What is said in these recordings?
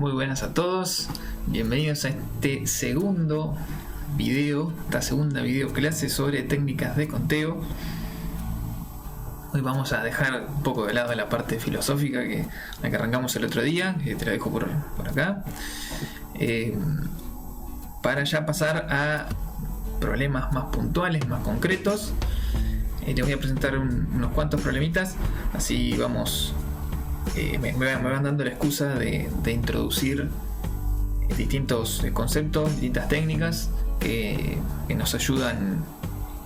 Muy buenas a todos, bienvenidos a este segundo video, esta segunda video clase sobre técnicas de conteo. Hoy vamos a dejar un poco de lado la parte filosófica la que arrancamos el otro día, que te la dejo por acá, para ya pasar a problemas más puntuales, más concretos. Les voy a presentar unos cuantos problemitas, así vamos. Me van dando la excusa de introducir distintos conceptos, distintas técnicas que nos ayudan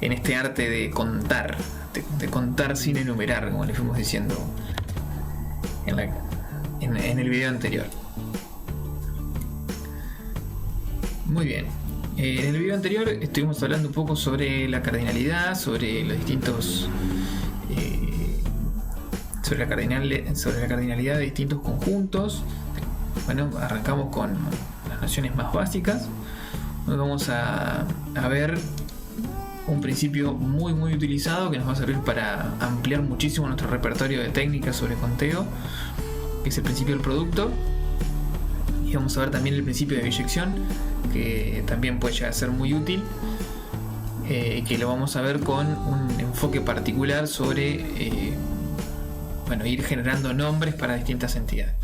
en este arte de contar sin enumerar, como le fuimos diciendo en el video anterior. Muy bien. En el video anterior estuvimos hablando un poco sobre la cardinalidad, sobre los distintos sobre la cardinalidad de distintos conjuntos. Bueno, arrancamos con las nociones más básicas. Hoy vamos a ver un principio muy utilizado que nos va a servir para ampliar muchísimo nuestro repertorio de técnicas sobre conteo, que es el principio del producto. Y vamos a ver también el principio de biyección, que también puede llegar a ser muy útil, que lo vamos a ver con un enfoque particular sobre ir generando nombres para distintas entidades.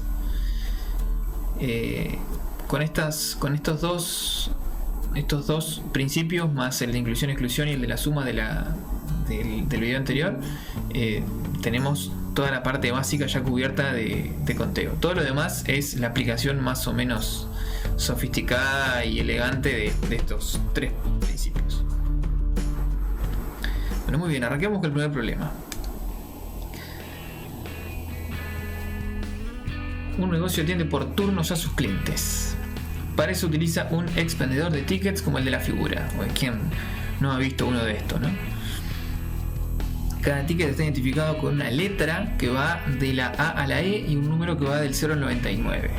Con estos dos principios, más el de inclusión-exclusión y el de la suma del video anterior, tenemos toda la parte básica ya cubierta de conteo. Todo lo demás es la aplicación más o menos sofisticada y elegante de estos tres principios. Bueno, muy bien, arranquemos con el primer problema. Un negocio atiende por turnos a sus clientes. Para eso utiliza un expendedor de tickets como el de la figura. ¿Quién no ha visto uno de estos, no? Cada ticket está identificado con una letra que va de la A a la E y un número que va del 0 al 99.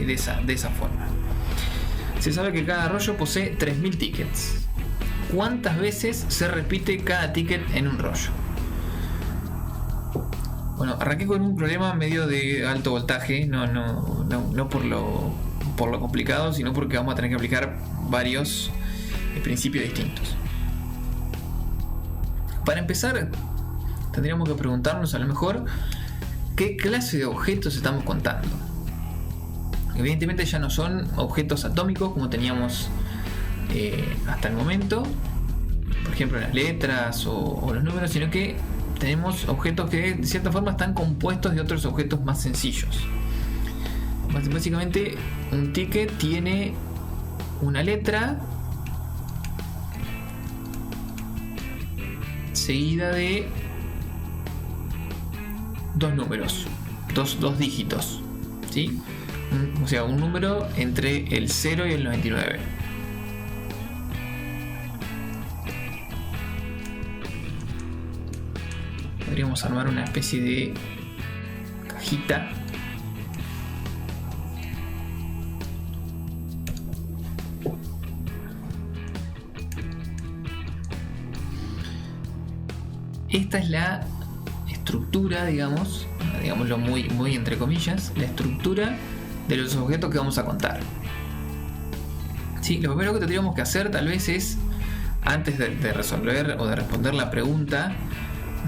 De esa forma. Se sabe que cada rollo posee 3000 tickets. ¿Cuántas veces se repite cada ticket en un rollo? Bueno, arranqué con un problema medio de alto voltaje, no por lo complicado, sino porque vamos a tener que aplicar varios principios distintos. Para empezar, tendríamos que preguntarnos a lo mejor qué clase de objetos estamos contando. Evidentemente ya no son objetos atómicos como teníamos hasta el momento, por ejemplo las letras o los números, sino que tenemos objetos que de cierta forma están compuestos de otros objetos más sencillos. Básicamente un ticket tiene una letra seguida de dos números, dos dígitos, ¿sí? O sea, un número entre el 0 y el 99. Podríamos armar una especie de cajita. Esta es la estructura, digámoslo muy entre comillas, la estructura de los objetos que vamos a contar. Sí, lo primero que tendríamos que hacer tal vez es, antes de resolver o de responder la pregunta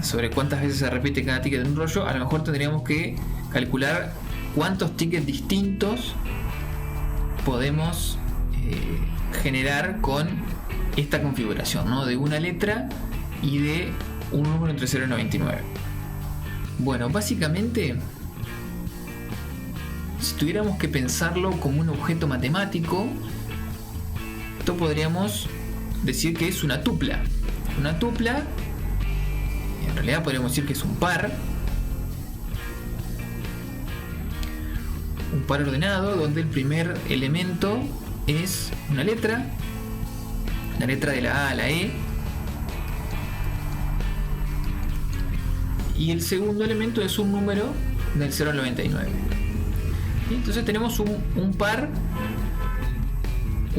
sobre cuántas veces se repite cada ticket en un rollo, a lo mejor tendríamos que calcular cuántos tickets distintos podemos generar con esta configuración, ¿no? De una letra y de un número entre 0 y 99. Bueno, básicamente, si tuviéramos que pensarlo como un objeto matemático, esto podríamos decir que es una tupla. Una tupla, en realidad podríamos decir que es un par ordenado, donde el primer elemento es una letra de la A a la E, y el segundo elemento es un número del 0 al 99. Y entonces tenemos un par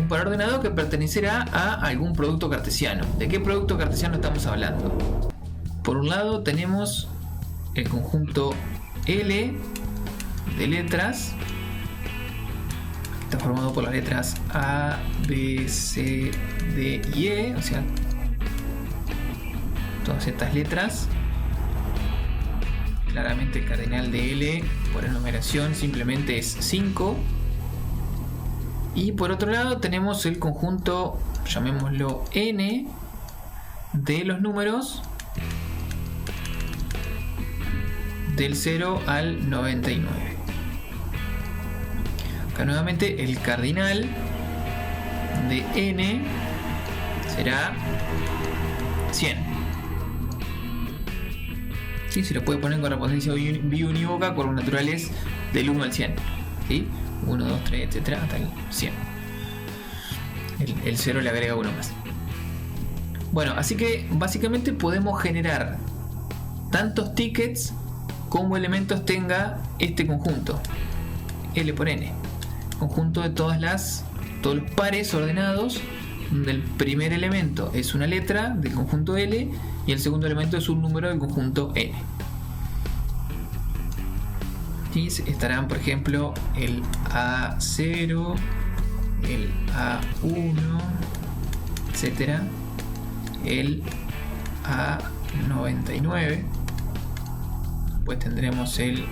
ordenado que pertenecerá a algún producto cartesiano. ¿De qué producto cartesiano estamos hablando? Por un lado tenemos el conjunto L de letras está formado por las letras A, B, C, D y E, o sea, todas estas letras. Claramente el cardinal de L por enumeración simplemente es 5. Y por otro lado tenemos el conjunto, llamémoslo N, de los números del 0 al 99. Acá nuevamente el cardinal de N será 100. ¿Sí? Se lo puede poner en correspondencia biunívoca con naturales del 1 al 100. ¿Sí? 1, 2, 3, etcétera, hasta el 100. El 0 le agrega uno más. Bueno, así que básicamente podemos generar tantos tickets como elementos tenga este conjunto L por N, conjunto de todos los pares ordenados, donde el primer elemento es una letra del conjunto L y el segundo elemento es un número del conjunto N. ¿Sí? Estarán, por ejemplo, el A0, el A1, etcétera, el A99. Pues tendremos el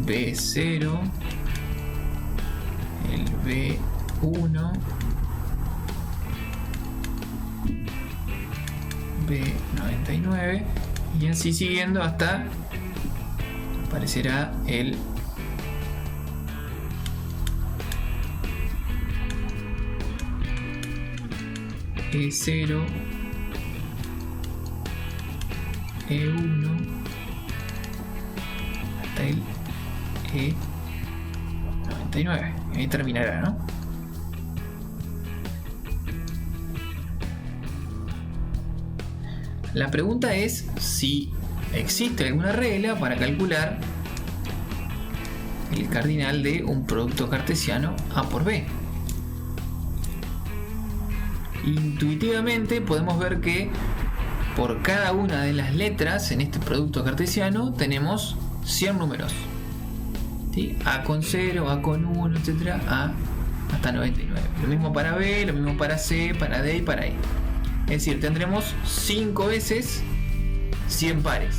B0, el B1, B99 y así siguiendo hasta aparecerá el E0, E1 hasta el E99. Ahí terminará, ¿no? La pregunta es si existe alguna regla para calcular el cardinal de un producto cartesiano A por B. Intuitivamente podemos ver que por cada una de las letras en este producto cartesiano tenemos 100 números. ¿Sí? A con 0, A con 1, etcétera, A hasta 99. Lo mismo para B, lo mismo para C, para D y para E. Es decir, tendremos 5 veces 100 pares.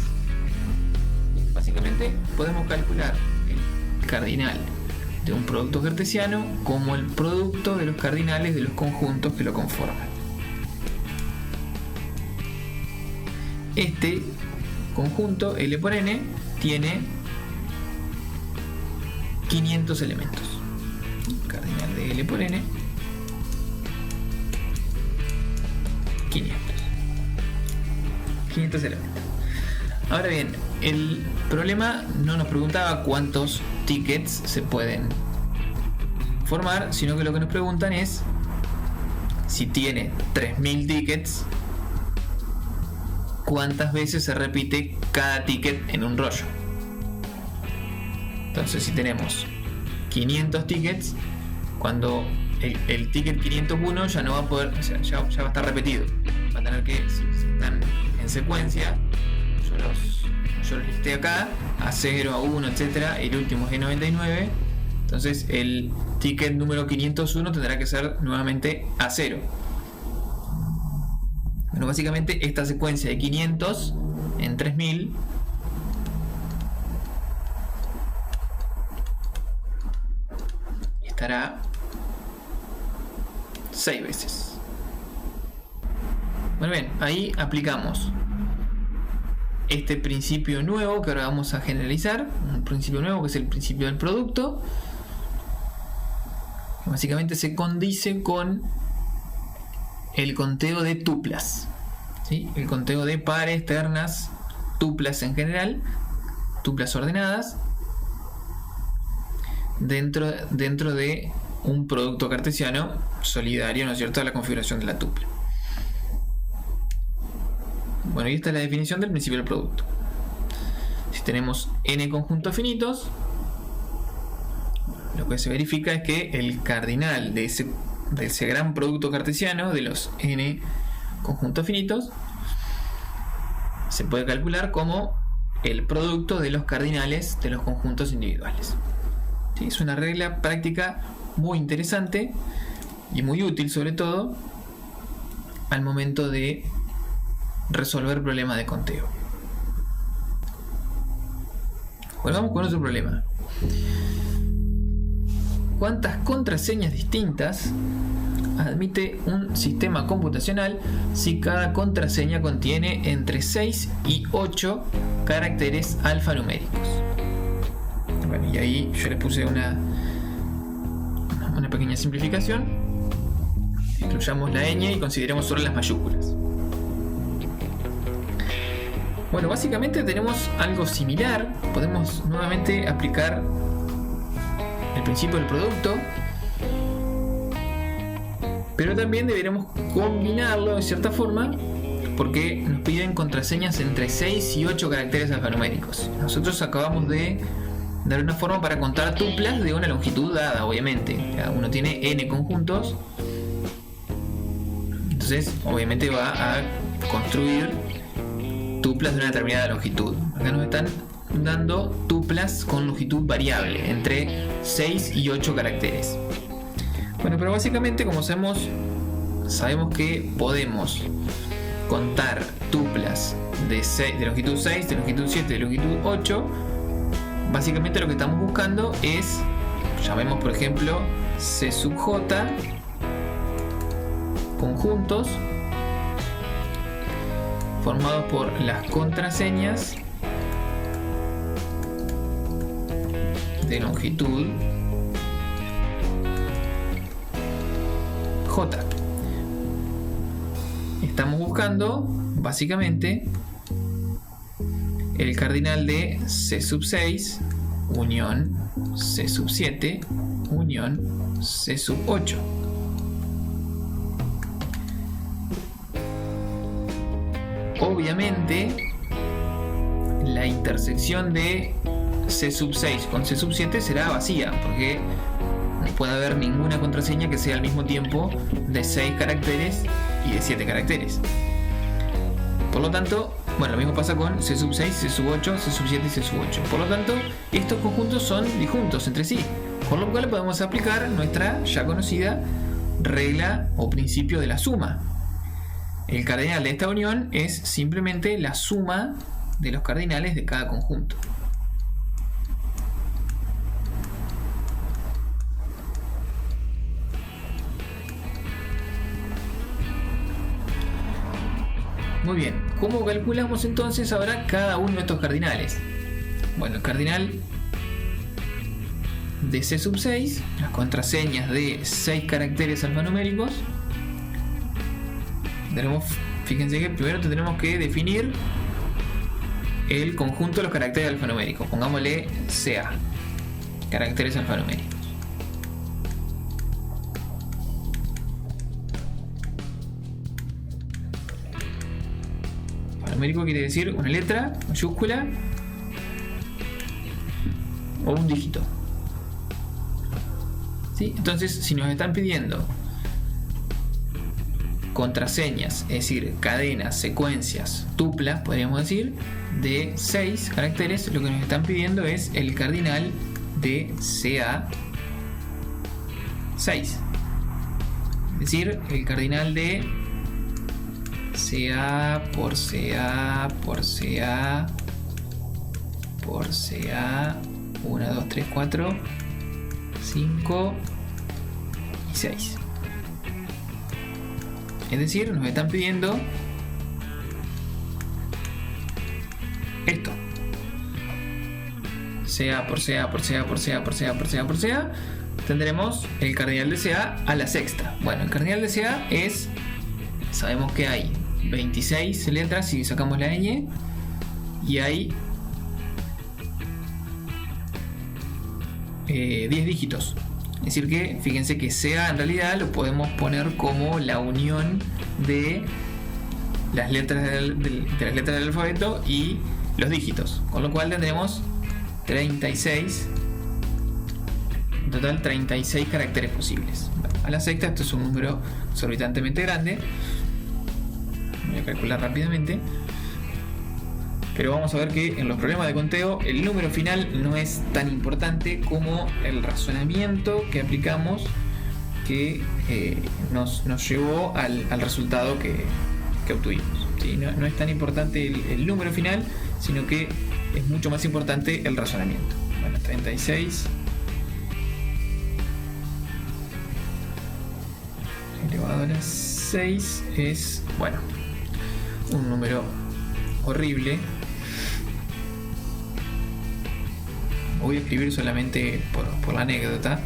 Básicamente podemos calcular el cardinal de un producto cartesiano como el producto de los cardinales de los conjuntos que lo conforman. Este conjunto L por N tiene 500 elementos. Cardinal de L por N, 500 elementos. Ahora bien, el problema no nos preguntaba cuántos tickets se pueden formar, sino que lo que nos preguntan es si tiene 3000 tickets, cuántas veces se repite cada ticket en un rollo. Entonces, si tenemos 500 tickets, cuando el ticket 501 ya no va a poder, o sea, ya va a estar repetido. Va a tener que, si están en secuencia, yo los listé acá, A0, A1, etcétera, el último es E99. Entonces el ticket número 501 tendrá que ser nuevamente A0. Bueno, básicamente esta secuencia de 500 en 3000 estará 6 veces. Bueno, bien, ahí aplicamos este principio nuevo que ahora vamos a generalizar, un principio nuevo que es el principio del producto, que básicamente se condice con el conteo de tuplas, ¿sí? El conteo de pares, ternas, tuplas en general, tuplas ordenadas dentro de un producto cartesiano solidario, ¿no es cierto?, a la configuración de la tupla. Bueno, y esta es la definición del principio del producto. Si tenemos n conjuntos finitos, lo que se verifica es que el cardinal de ese gran producto cartesiano, de los n conjuntos finitos, se puede calcular como el producto de los cardinales de los conjuntos individuales. ¿Sí? Es una regla práctica muy interesante y muy útil, sobre todo al momento de resolver problemas de conteo. Bueno, vamos con otro problema. ¿Cuántas contraseñas distintas admite un sistema computacional si cada contraseña contiene entre 6 y 8 caracteres alfanuméricos? Bueno, y ahí yo les puse una pequeña simplificación. Incluyamos la ñ y consideremos solo las mayúsculas. Bueno, básicamente tenemos algo similar. Podemos nuevamente aplicar el principio del producto, pero también deberemos combinarlo de cierta forma, porque nos piden contraseñas entre 6 y 8 caracteres alfanuméricos. Nosotros acabamos de dar una forma para contar tuplas de una longitud dada, obviamente. Cada uno tiene n conjuntos, entonces obviamente va a construir tuplas de una determinada longitud. Acá nos están dando tuplas con longitud variable entre 6 y 8 caracteres. Bueno, pero básicamente, como sabemos que podemos contar tuplas de longitud 6, de longitud 7, de longitud 8. Básicamente lo que estamos buscando es, llamemos por ejemplo C sub j conjuntos formados por las contraseñas de longitud j. Estamos buscando básicamente el cardinal de C sub 6 unión C sub 7 unión C sub 8. Obviamente la intersección de C sub 6 con C sub 7 será vacía, porque no puede haber ninguna contraseña que sea al mismo tiempo de 6 caracteres y de 7 caracteres. Por lo tanto, bueno, lo mismo pasa con C sub 6, C sub 8, C sub 7 y C sub 8. Por lo tanto, estos conjuntos son disjuntos entre sí, por lo cual podemos aplicar nuestra ya conocida regla o principio de la suma. El cardinal de esta unión es simplemente la suma de los cardinales de cada conjunto. Muy bien, ¿cómo calculamos entonces ahora cada uno de estos cardinales? Bueno, el cardinal de C sub 6, las contraseñas de 6 caracteres alfanuméricos. Fíjense que primero tendremos que definir el conjunto de los caracteres alfanuméricos. Pongámosle CA, caracteres alfanuméricos. Alfanumérico quiere decir una letra, mayúscula o un dígito. ¿Sí? Entonces, si nos están pidiendo contraseñas, es decir, cadenas, secuencias, tuplas, podríamos decir, de 6 caracteres, lo que nos están pidiendo es el cardinal de CA6. Es decir, el cardinal de CA por CA por CA por CA 1, 2, 3, 4, 5 y 6. Es decir, nos están pidiendo esto. CA por CA por CA por CA por CA por CA por CA. Tendremos el cardinal de CA a la sexta. Bueno, el cardinal de CA es, sabemos que hay 26 letras si sacamos la ñ, y hay 10 dígitos. Es decir que, fíjense que CA en realidad lo podemos poner como la unión de las letras del alfabeto y los dígitos, con lo cual tendremos 36, en total 36 caracteres posibles. Bueno, a la sexta, esto es un número exorbitantemente grande. Voy a calcular rápidamente. Pero vamos a ver que en los problemas de conteo el número final no es tan importante como el razonamiento que aplicamos que nos llevó al resultado que obtuvimos, ¿sí? No es tan importante el número final, sino que es mucho más importante el razonamiento. Bueno, 36 elevado a la 6 es, bueno, un número horrible. Voy a escribir solamente por la anécdota.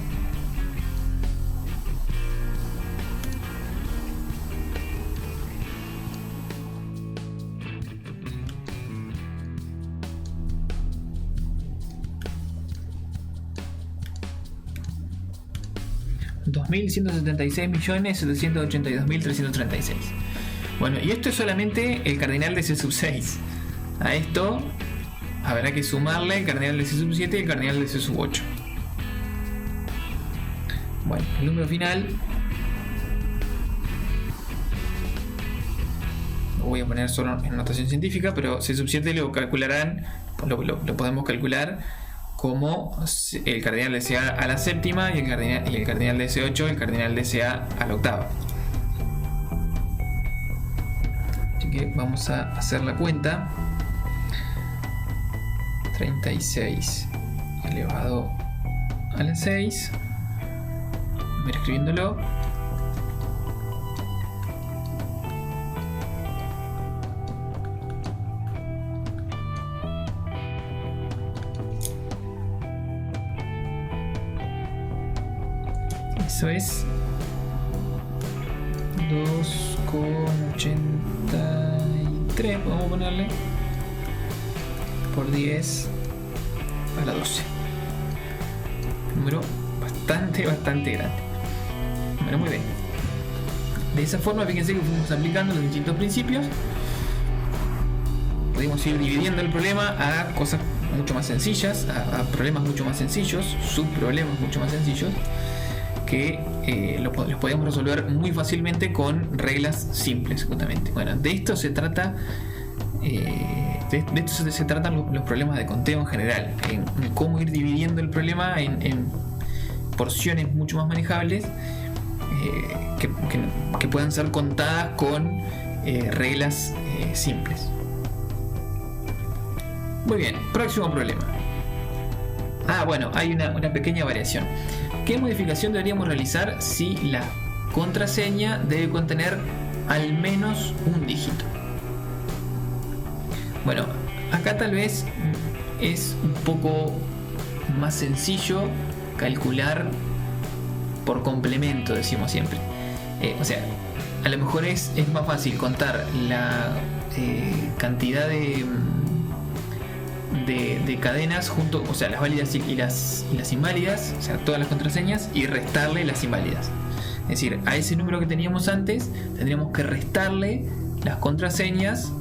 $2.176.782.336. Bueno, y esto es solamente el cardinal de C sub 6. A esto habrá que sumarle el cardinal de C sub 7 y el cardinal de C sub 8. Bueno, el número final lo voy a poner solo en notación científica, pero C sub 7 lo calcularán, lo podemos calcular como el cardinal de CA a la séptima y el cardinal de C8 el cardinal de CA a la octava. Así que vamos a hacer la cuenta. 36 elevado a la 6. Voy a ir escribiéndolo. Eso es 2,83, vamos a ponerle, por 10 a la 12. Número bastante grande. Bueno, muy bien. De esa forma, fíjense que fuimos aplicando los distintos principios. Pudimos ir dividiendo el problema a cosas mucho más sencillas, a problemas mucho más sencillos, subproblemas mucho más sencillos, que los podemos resolver muy fácilmente con reglas simples, justamente. Bueno, de esto se trata, de esto se tratan los problemas de conteo en general, en cómo ir dividiendo el problema en porciones mucho más manejables, que puedan ser contadas con reglas simples. Muy bien, próximo problema. Bueno, hay una pequeña variación. ¿Qué modificación deberíamos realizar si la contraseña debe contener al menos un dígito? Bueno, acá tal vez es un poco más sencillo calcular por complemento, decimos siempre. O sea, a lo mejor es más fácil contar la cantidad de cadenas junto, o sea, las válidas y las inválidas, o sea, todas las contraseñas, y restarle las inválidas. Es decir, a ese número que teníamos antes tendríamos que restarle las contraseñas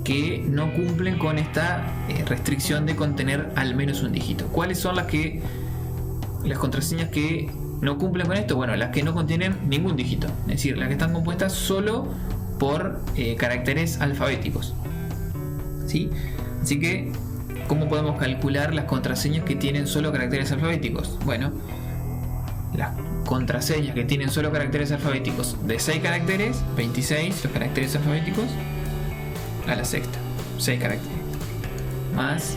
que no cumplen con esta restricción de contener al menos un dígito. ¿Cuáles son las contraseñas que no cumplen con esto? Bueno, las que no contienen ningún dígito, es decir, las que están compuestas solo por caracteres alfabéticos, ¿sí? Así que, ¿cómo podemos calcular las contraseñas que tienen solo caracteres alfabéticos? Bueno, las contraseñas que tienen solo caracteres alfabéticos de 6 caracteres, 26 los caracteres alfabéticos, a la sexta, 6 caracteres, más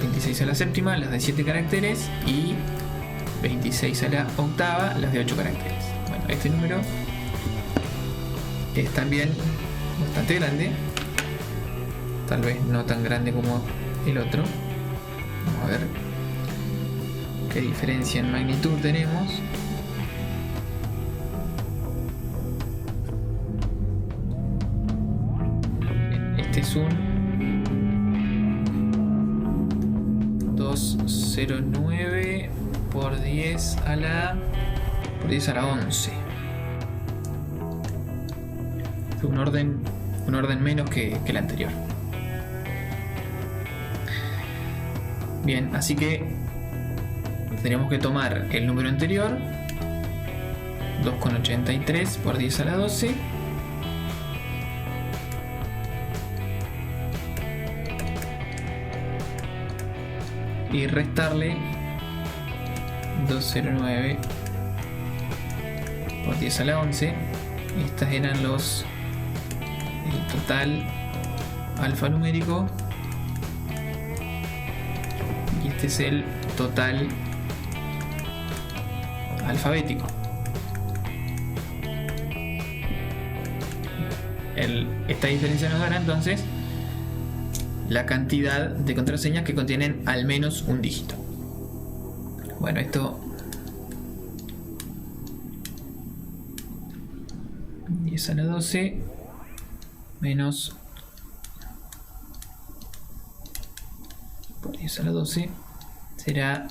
26 a la séptima, las de 7 caracteres, y 26 a la octava, las de 8 caracteres. Bueno, este número es también bastante grande. Tal vez no tan grande como el otro. Vamos a ver qué diferencia en magnitud tenemos. Este es un 209 por 10 a la 11. Es un orden menos que el anterior. Bien, así que tenemos que tomar el número anterior, 2,83 por 10 a la 12, y restarle 209 por 10 a la 11. Estas eran el total alfanumérico y este es el total alfabético. Esta diferencia nos dará entonces la cantidad de contraseñas que contienen al menos un dígito. Bueno, esto 10 a la 12 menos por 10 a la 12 será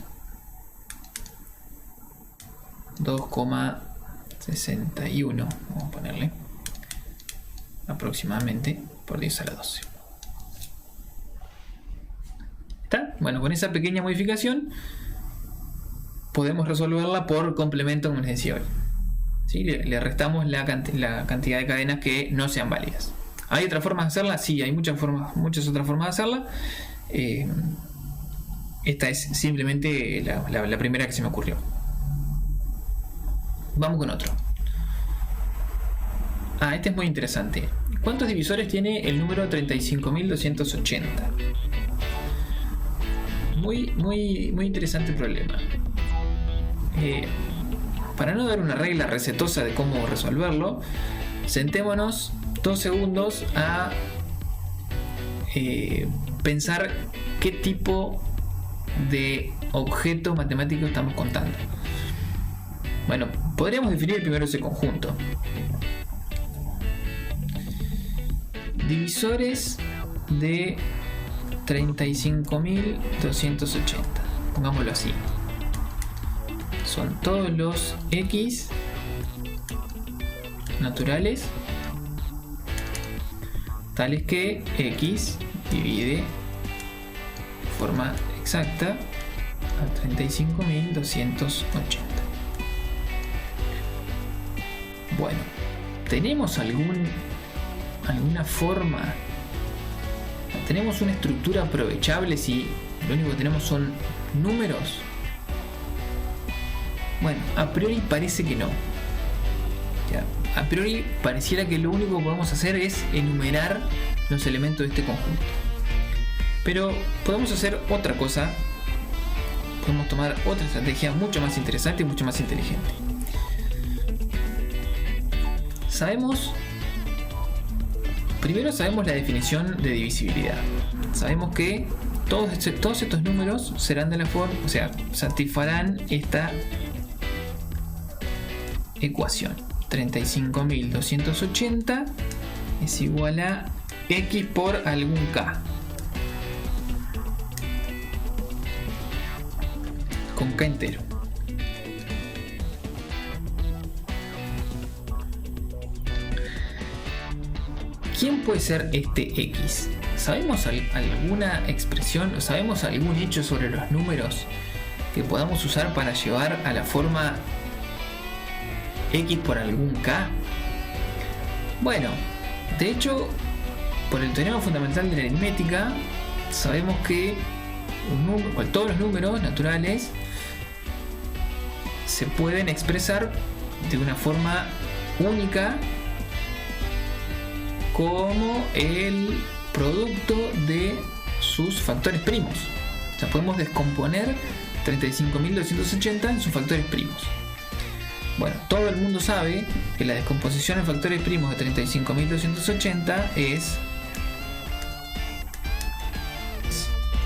2,61, vamos a ponerle aproximadamente por 10 a la 12. ¿Está? Bueno, con esa pequeña modificación podemos resolverla por complemento, como les decía hoy. ¿Sí? Le restamos la cantidad de cadenas que no sean válidas. ¿Hay otras formas de hacerla? Sí, hay muchas otras formas de hacerla. Esta es simplemente la primera que se me ocurrió. Vamos con otro. Este es muy interesante. ¿Cuántos divisores tiene el número 35.280? Muy interesante problema. Para no dar una regla recetosa de cómo resolverlo, sentémonos 2 segundos a pensar qué tipo de objeto matemático estamos contando. Bueno, podríamos definir primero ese conjunto. Divisores de 35.280, pongámoslo así. Son todos los X naturales tales que X divide de forma exacta a 35.280. Bueno, ¿tenemos alguna forma? ¿Tenemos una estructura aprovechable si lo único que tenemos son números? Bueno, a priori parece que no. A priori pareciera que lo único que podemos hacer es enumerar los elementos de este conjunto. Pero podemos hacer otra cosa. Podemos tomar otra estrategia mucho más interesante y mucho más inteligente. Primero sabemos la definición de divisibilidad. Sabemos que todos estos números serán de la forma, o sea, satisfarán esta ecuación. 35.280 es igual a X por algún K. Con K entero. ¿Quién puede ser este X? ¿Sabemos alguna expresión o sabemos algún hecho sobre los números que podamos usar para llevar a la forma X por algún K? Bueno, de hecho, por el teorema fundamental de la aritmética, sabemos que todos los números naturales se pueden expresar de una forma única como el producto de sus factores primos. O sea, podemos descomponer 35.280 en sus factores primos. Bueno, todo el mundo sabe que la descomposición en factores primos de 35.280 es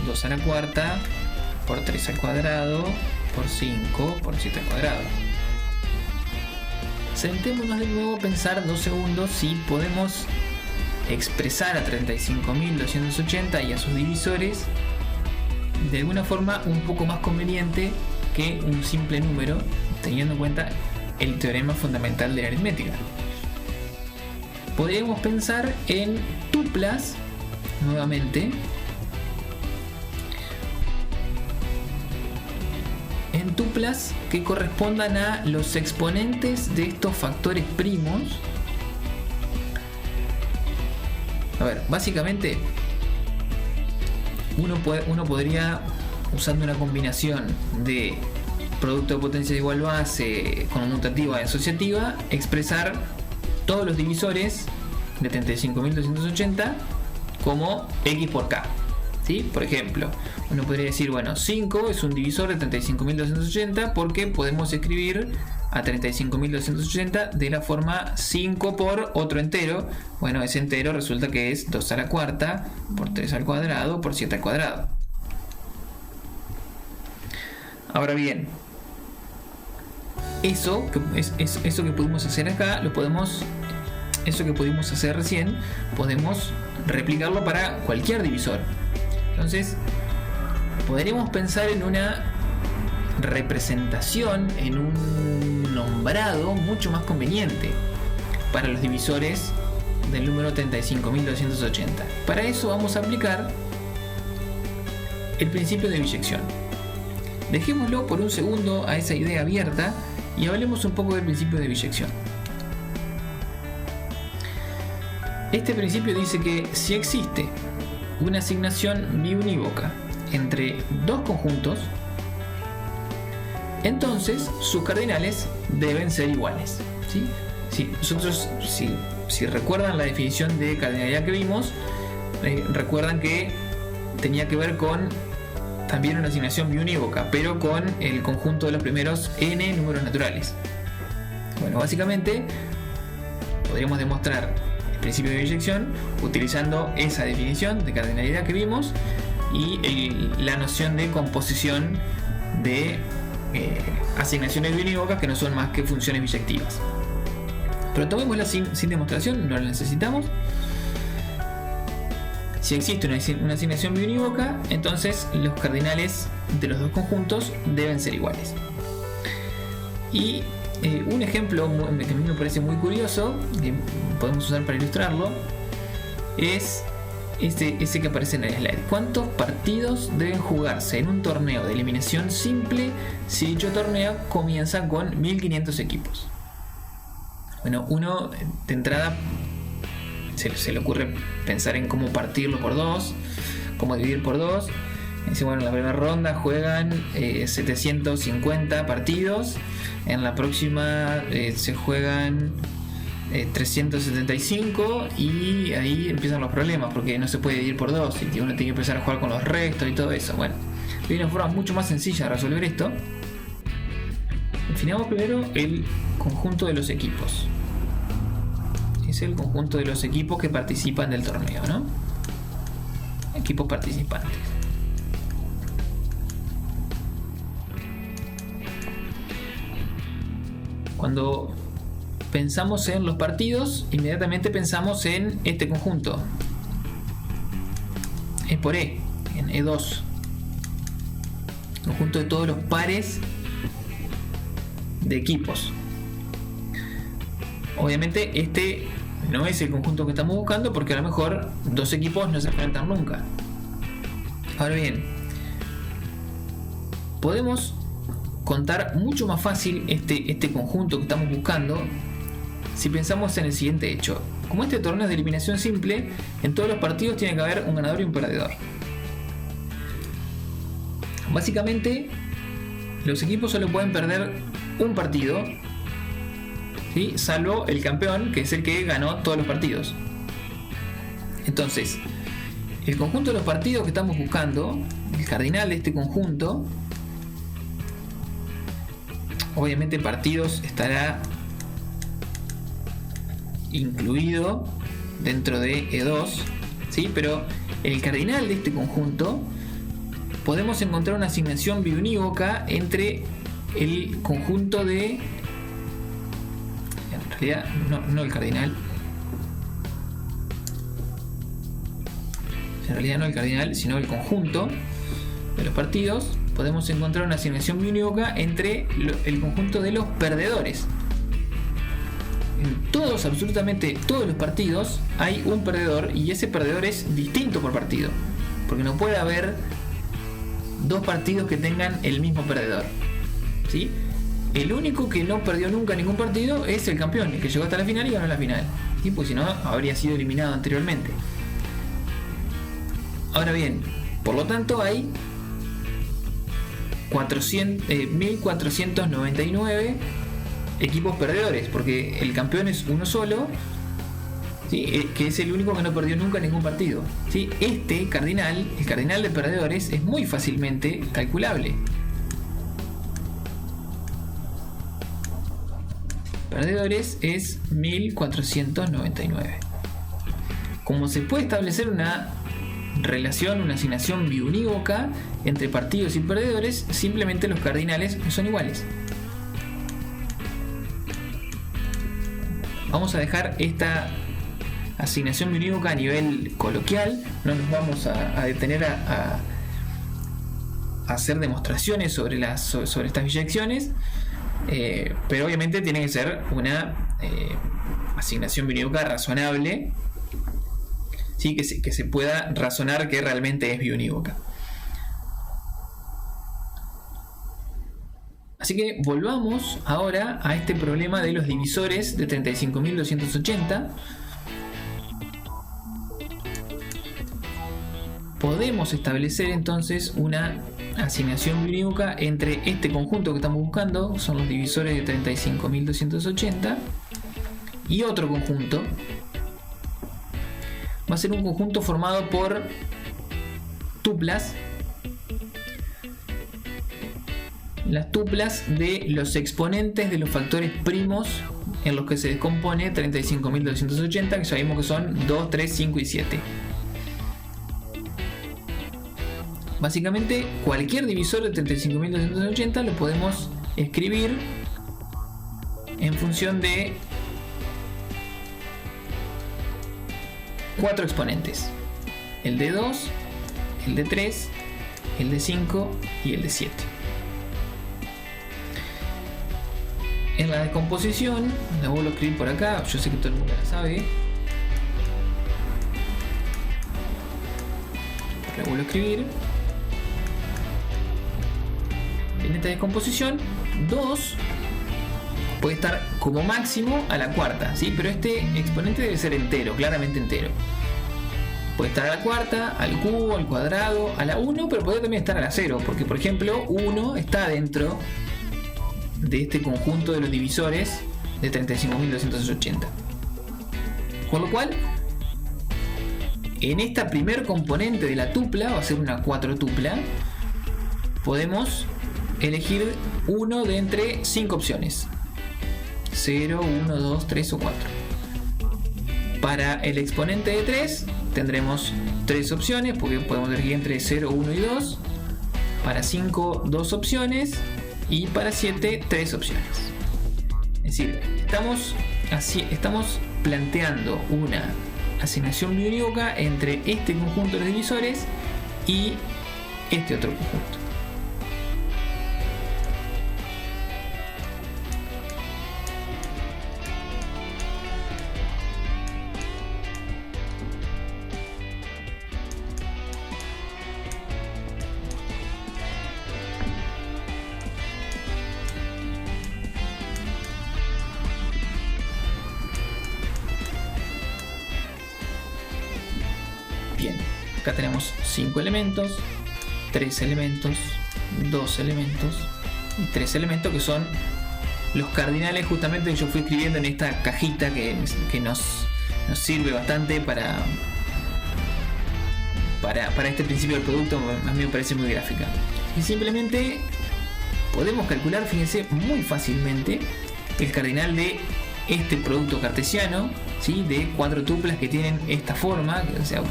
2 a la cuarta por 3 al cuadrado por 5 por 7 al cuadrado. Sentémonos de nuevo a pensar 2 segundos si podemos expresar a 35.280 y a sus divisores de alguna forma un poco más conveniente que un simple número, teniendo en cuenta el teorema fundamental de la aritmética. Podríamos pensar en tuplas nuevamente, en tuplas que correspondan a los exponentes de estos factores primos. A ver, básicamente uno podría usando una combinación de producto de potencia de igual base, conmutativa y asociativa, expresar todos los divisores de 35.280 como x por k. ¿Sí? Por ejemplo, uno podría decir, bueno, 5 es un divisor de 35.280 porque podemos escribir a 35.280 de la forma 5 por otro entero. Bueno, ese entero resulta que es 2 a la cuarta por 3 al cuadrado por 7 al cuadrado. Ahora bien, eso que pudimos hacer acá, eso que pudimos hacer recién, podemos replicarlo para cualquier divisor. Entonces, podríamos pensar en una representación, en un nombrado mucho más conveniente para los divisores del número 35.280. Para eso vamos a aplicar el principio de biyección. Dejémoslo por un segundo a esa idea abierta y hablemos un poco del principio de biyección. Este principio dice que si existe una asignación biunívoca entre dos conjuntos, entonces sus cardinales deben ser iguales. ¿Sí? Si recuerdan la definición de cardinalidad que vimos, recuerdan que tenía que ver con también una asignación biunívoca, pero con el conjunto de los primeros n números naturales. Bueno, básicamente podríamos demostrar principio de biyección utilizando esa definición de cardinalidad que vimos y la noción de composición de asignaciones biunívocas que no son más que funciones biyectivas. Pero tomémosla sin demostración, no la necesitamos. Si existe una asignación biunívoca, entonces los cardinales de los dos conjuntos deben ser iguales. Y un ejemplo que a mí me parece muy curioso, que podemos usar para ilustrarlo, es ese que aparece en el slide. ¿Cuántos partidos deben jugarse en un torneo de eliminación simple si dicho torneo comienza con 1500 equipos? Bueno, uno de entrada se le ocurre pensar en cómo partirlo por dos, cómo dividir por dos. Dice, bueno, en la primera ronda juegan 750 partidos. En la próxima se juegan 375 y ahí empiezan los problemas porque no se puede dividir por dos y uno tiene que empezar a jugar con los restos y todo eso. Bueno, hay una forma mucho más sencilla de resolver esto. Definamos primero el conjunto de los equipos. Es el conjunto de los equipos que participan del torneo, ¿no? Equipos participantes. Cuando pensamos en los partidos, inmediatamente pensamos en este conjunto. Es por E, en E2. Conjunto de todos los pares de equipos. Obviamente este no es el conjunto que estamos buscando porque a lo mejor dos equipos no se enfrentan nunca. Ahora bien, podemos contar mucho más fácil este conjunto que estamos buscando si pensamos en el siguiente hecho. Como este torneo es de eliminación simple, en todos los partidos tiene que haber un ganador y un perdedor. Básicamente, los equipos solo pueden perder un partido, ¿sí? Salvo el campeón, que es el que ganó todos los partidos. Entonces, el conjunto de los partidos que estamos buscando, el cardinal de este conjunto, obviamente partidos estará incluido dentro de E2, ¿sí? Pero el cardinal de este conjunto podemos encontrar una asignación biunívoca entre el conjunto de... En realidad no el cardinal. En realidad no el cardinal, sino el conjunto de los partidos. Podemos encontrar una asignación biunívoca entre el conjunto de los perdedores. En todos, absolutamente todos los partidos hay un perdedor y ese perdedor es distinto por partido. Porque no puede haber dos partidos que tengan el mismo perdedor, ¿sí? El único que no perdió nunca ningún partido es el campeón, el que llegó hasta la final y ganó la final, ¿sí? Pues si no, habría sido eliminado anteriormente. Ahora bien, por lo tanto hay 1499 equipos perdedores, porque el campeón es uno solo, ¿sí? Que es el único que no perdió nunca ningún partido, ¿sí? El cardinal de perdedores es muy fácilmente calculable. Perdedores es 1499. Como se puede establecer una relación, una asignación biunívoca entre partidos y perdedores, simplemente los cardinales son iguales. Vamos a dejar esta asignación biunívoca a nivel coloquial, no nos vamos a detener a hacer demostraciones sobre estas biyecciones, pero obviamente tiene que ser una asignación biunívoca razonable, ¿sí? que se pueda razonar que realmente es biunívoca. Así que volvamos ahora a este problema de los divisores de 35.280. Podemos establecer entonces una asignación biunívoca entre este conjunto que estamos buscando, son los divisores de 35.280, y otro conjunto. Va a ser un conjunto formado por tuplas. Las tuplas de los exponentes de los factores primos en los que se descompone 35.280, que sabemos que son 2, 3, 5 y 7. Básicamente cualquier divisor de 35.280 lo podemos escribir en función de 4 exponentes: el de 2, el de 3, el de 5 y el de 7. En la descomposición, la vuelvo a escribir por acá, yo sé que todo el mundo la sabe. La vuelvo a escribir. En esta descomposición, 2 puede estar como máximo a la cuarta, ¿sí? Pero este exponente debe ser entero, claramente entero. Puede estar a la cuarta, al cubo, al cuadrado, a la 1, pero puede también estar a la 0, porque por ejemplo 1 está dentro de este conjunto de los divisores de 35.280. Con lo cual, en esta primer componente de la tupla, va a ser una 4 tupla, podemos elegir uno de entre 5 opciones: 0, 1, 2, 3 o 4. Para el exponente de 3 tendremos 3 opciones, porque podemos elegir entre 0, 1 y 2. Para 5, 2 opciones. Y para 7, 3 opciones. Es decir, estamos planteando una asignación biunívoca entre este conjunto de los divisores y este otro conjunto. Bien, acá tenemos 5 elementos, 3 elementos, 2 elementos y 3 elementos, que son los cardinales justamente que yo fui escribiendo en esta cajita que nos sirve bastante para este principio del producto. A mí me parece muy gráfica. Y simplemente podemos calcular, fíjense, muy fácilmente el cardinal de este producto cartesiano, ¿sí? De 4 tuplas que tienen esta forma, o sea,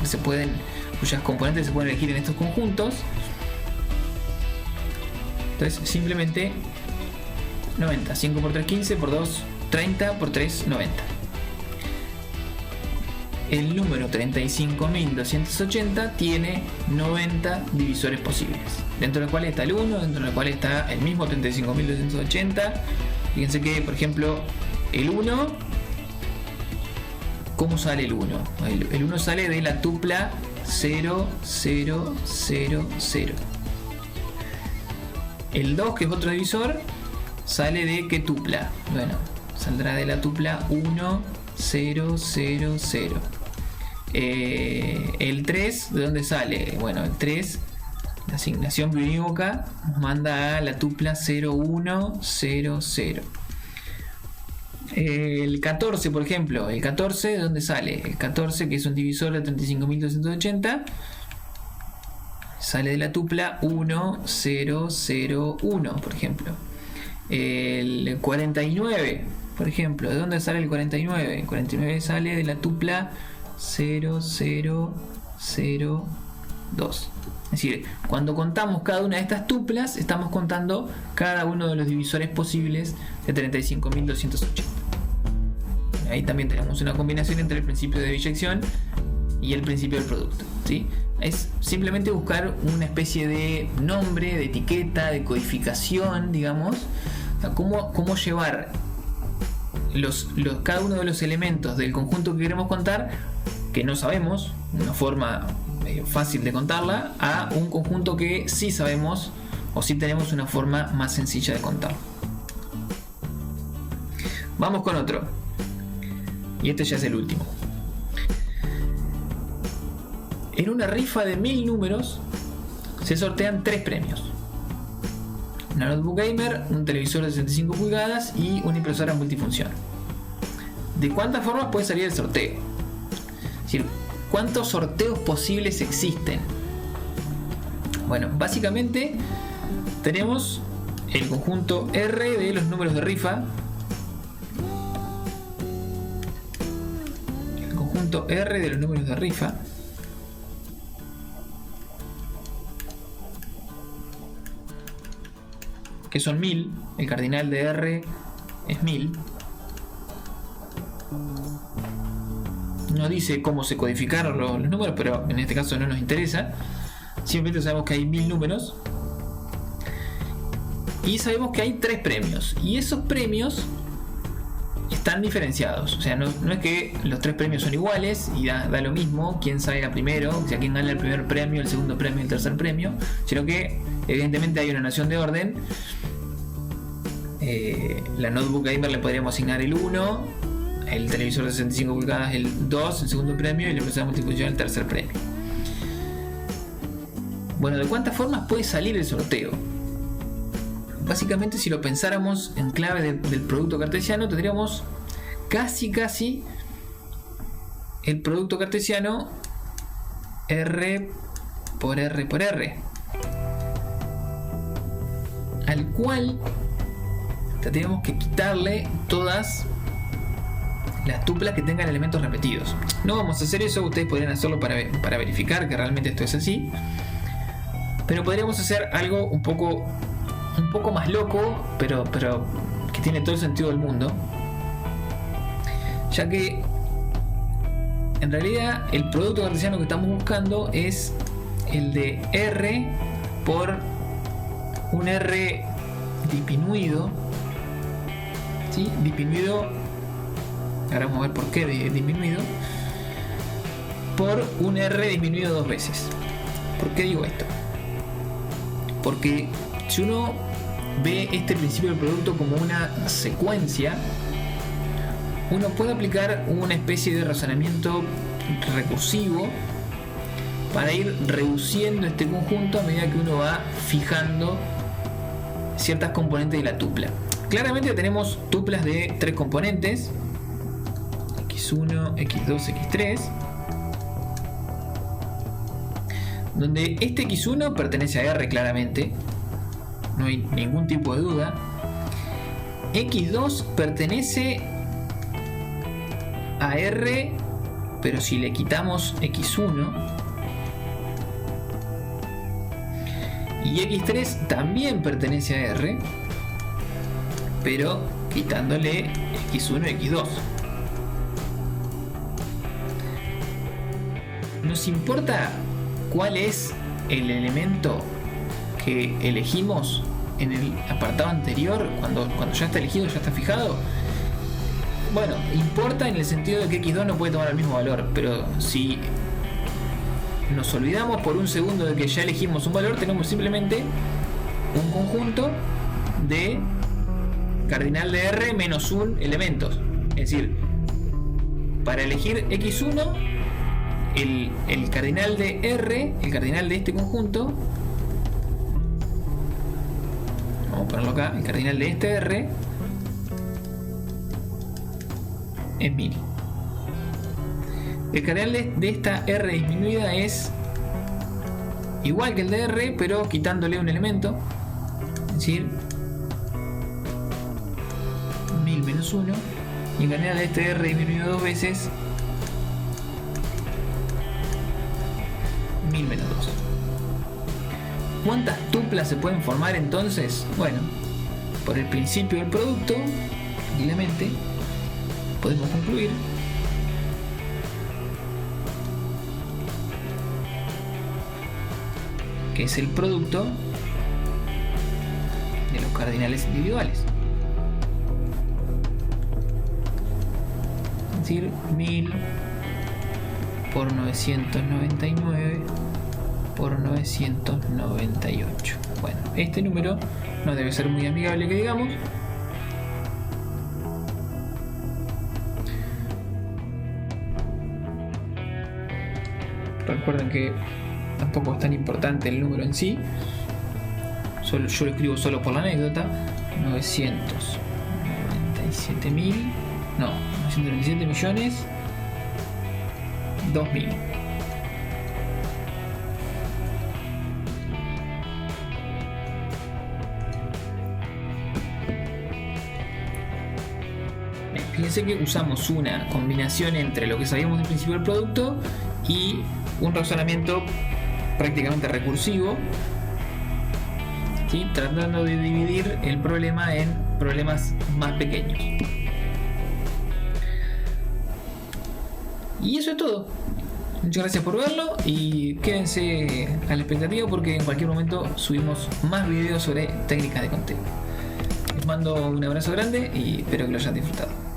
cuyas componentes se pueden elegir en estos conjuntos. Entonces simplemente 90, 5 por 3, 15, por 2, 30, por 3, 90. El número 35.280 tiene 90 divisores posibles, dentro de los cuales está el 1, dentro de los cuales está el mismo 35.280. Fíjense que, por ejemplo, el 1, ¿cómo sale el 1? El 1 sale de la tupla 0, 0, 0, 0. El 2, que es otro divisor, sale de ¿qué tupla? Bueno, saldrá de la tupla 1, 0, 0, 0. El 3, ¿de dónde sale? Bueno, el 3 La asignación biunívoca nos manda a la tupla 0, 1, 0, 0. El 14, por ejemplo, el 14, ¿de dónde sale? El 14, que es un divisor de 35.280, sale de la tupla 1, 0, 0, 1, por ejemplo. El 49, por ejemplo, ¿de dónde sale el 49? El 49 sale de la tupla 0, 0, 0, 2. Es decir, cuando contamos cada una de estas tuplas, estamos contando cada uno de los divisores posibles de 35.280. Ahí también tenemos una combinación entre el principio de biyección y el principio del producto, ¿sí? Es simplemente buscar una especie de nombre, de etiqueta, de codificación, digamos. O sea, cómo llevar cada uno de los elementos del conjunto que queremos contar, que no sabemos, una forma fácil de contarla, a un conjunto que sí sabemos o sí tenemos una forma más sencilla de contarlo. Vamos con otro. Y este ya es el último. En una rifa de 1000 números se sortean 3 premios: una notebook gamer, un televisor de 65 pulgadas y una impresora multifunción. ¿De cuántas formas puede salir el sorteo? Es decir, ¿cuántos sorteos posibles existen? Bueno, básicamente tenemos el conjunto R de los números de rifa. El conjunto R de los números de rifa. Que son 1000. El cardinal de R es 1000. No dice cómo se codificaron los números, pero en este caso no nos interesa. Simplemente sabemos que hay 1000 números. Y sabemos que hay 3 premios. Y esos premios están diferenciados. O sea, no es que los 3 premios son iguales y da lo mismo quién salga primero, o sea, quién gana el primer premio, el segundo premio y el tercer premio. Sino que evidentemente hay una noción de orden. La notebook gamer le podríamos asignar el 1, el televisor de 65 pulgadas el 2, el segundo premio, y la impresora multifunción el tercer premio. Bueno, ¿de cuántas formas puede salir el sorteo? Básicamente, si lo pensáramos en clave del producto cartesiano, tendríamos casi el producto cartesiano R por R por R, al cual tenemos que quitarle todas las tuplas que tengan elementos repetidos. No vamos a hacer eso, ustedes podrían hacerlo para verificar que realmente esto es así, pero podríamos hacer algo un poco más loco, pero que tiene todo el sentido del mundo, ya que en realidad el producto cartesiano que estamos buscando es el de R por un R disminuido, ¿sí? Disminuido, ahora vamos a ver por qué disminuido, por un R disminuido 2 veces. ¿Por qué digo esto? Porque si uno ve este principio del producto como una secuencia, uno puede aplicar una especie de razonamiento recursivo para ir reduciendo este conjunto a medida que uno va fijando ciertas componentes de la tupla. Claramente tenemos tuplas de 3 componentes: x1, x2, x3, donde este x1 pertenece a R claramente, no hay ningún tipo de duda. X2 pertenece a R, pero si le quitamos x1, y x3 también pertenece a R, pero quitándole x1 y x2. ¿Nos importa cuál es el elemento que elegimos en el apartado anterior? Cuando ya está elegido, ya está fijado. Bueno, importa en el sentido de que x2 no puede tomar el mismo valor, pero si nos olvidamos por un segundo de que ya elegimos un valor, tenemos simplemente un conjunto de cardinal de R menos 1 elementos. Es decir, para elegir x1, el cardinal de R, el cardinal de este conjunto, vamos a ponerlo acá, el cardinal de este R es 1000. El cardinal de esta R disminuida es igual que el de R, pero quitándole un elemento, es decir, 1000 menos 1, y el cardinal de este R disminuido dos veces, 1000 menos 2. ¿Cuántas tuplas se pueden formar entonces? Bueno, por el principio del producto, tranquilamente, podemos concluir que es el producto de los cardinales individuales. Es decir, 1000 por 999 por 998. Bueno, este número no debe ser muy amigable, que digamos. Recuerden que tampoco es tan importante el número en sí. Yo lo escribo solo por la anécdota. 997 millones 2000. Fíjense que usamos una combinación entre lo que sabíamos del principio del producto y un razonamiento prácticamente recursivo, ¿sí? Tratando de dividir el problema en problemas más pequeños. Y eso es todo. Muchas gracias por verlo y quédense a la expectativa porque en cualquier momento subimos más videos sobre técnicas de conteo. Les mando un abrazo grande y espero que lo hayan disfrutado.